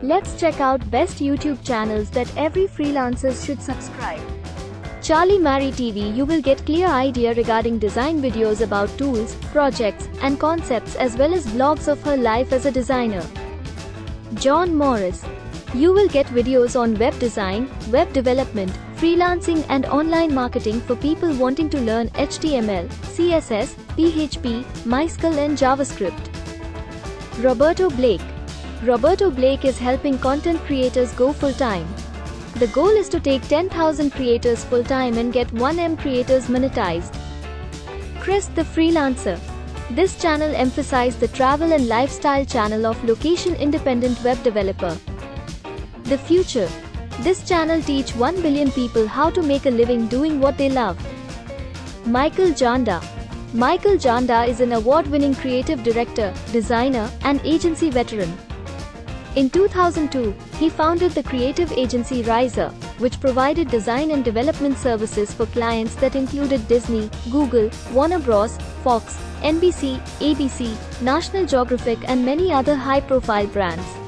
Let's check out best YouTube channels that every freelancer should subscribe. Charlie Mary TV. You will get clear idea regarding design videos about tools, projects, and concepts, as well as vlogs of her life as a designer. John Morris. You will get videos on web design, web development, freelancing and online marketing for people wanting to learn HTML, CSS, PHP, MySQL and JavaScript. Roberto Blake. Roberto Blake is helping content creators go full-time. The goal is to take 10,000 creators full-time and get 1M creators monetized. Chris the Freelancer. This channel emphasizes the travel and lifestyle channel of location-independent web developer. The Future. This channel teach 1 billion people how to make a living doing what they love. Michael Janda. Michael Janda is an award-winning creative director, designer, and agency veteran. In 2002, he founded the creative agency Riser, which provided design and development services for clients that included Disney, Google, Warner Bros., Fox, NBC, ABC, National Geographic and many other high-profile brands.